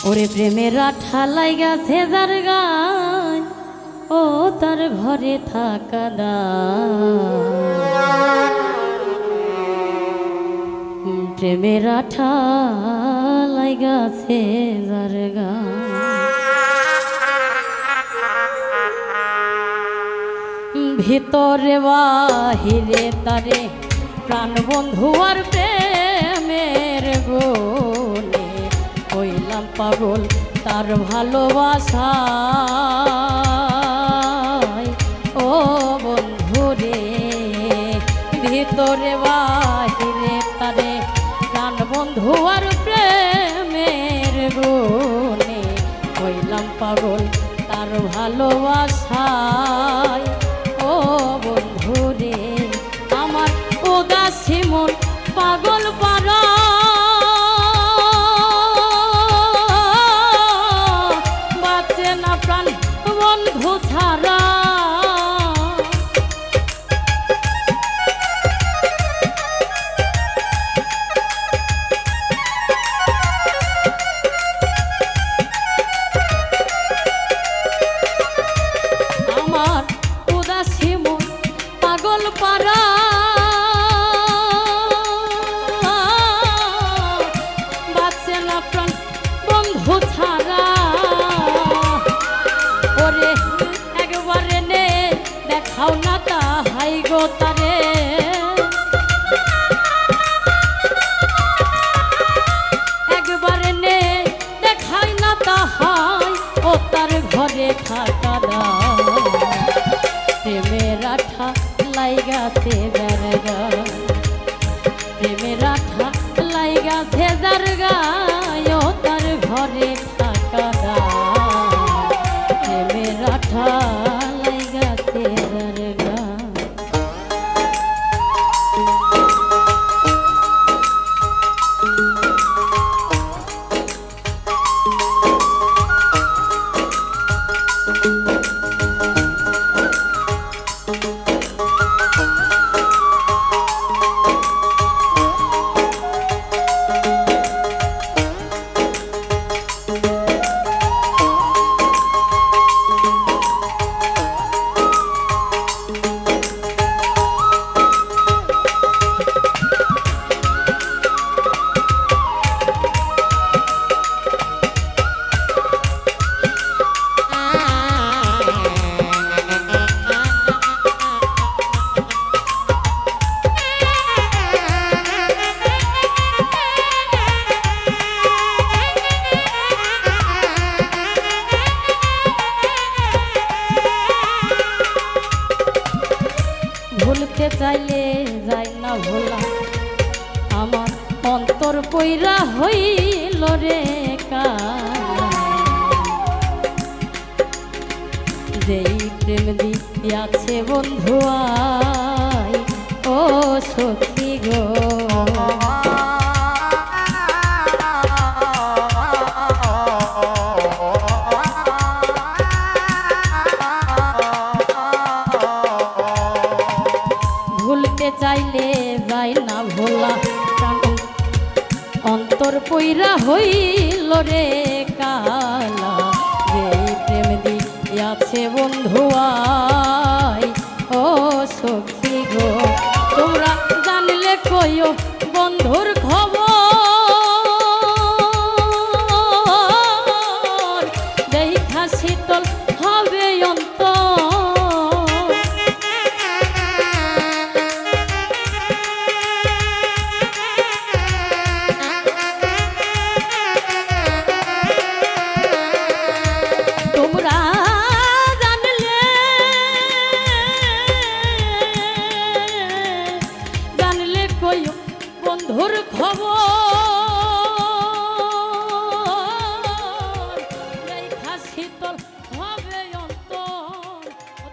ওরে প্রেমের আঠা লাইগাছে যার গান ও তার ঘরে থাকা প্রেমের আঠা লাইগাছে যার গান ভিতরে বাহিরে তারে প্রাণ বন্ধু আর প্রেমের গুণে হইলাম পাগল তার ভালোবাসায় ও বন্ধু রে ভিতরে বাহিরে তারে প্রাণ বন্ধু আর প্রেমের গুণে হইলাম পাগল তার ভালোবাসায় ও বন্ধু রে আমার উদাসী মন পাগল পারা বাঁচে না প্রাণ বন্ধু ছাড়া আমার উদাসী মন পাগল পারা বাঁচে না প্রাণ বন্ধু ছাড়া ওরে একবারে নে দেখাও না তাহাই গো তারে একবারে নে দেখাই না তাহাই ও তার ঘরে থাকা প্রেমের আঠা লাইগাছে যার গান প্রেমের আঠা লাইগাছে যার গান ও তার ঘরে থাকা প্রেমের আঠা লাইগাছে যার গান ভুলতে চাইলে যাই না ভোলা আমার অন্তর পইরা হইল রে যেই প্রেম দিয়াছে বন্ধু আই ও সখী গো চাইলে যাই না ভোলা অন্তর পইরা হইল রে কালা যে প্রেম দিয়াছে বন্ধু আই ও সখী গো তোমরা জানলে কইও বন্ধুর খবর দেখা শীতল হবে অন্তর বন্ধুর খবর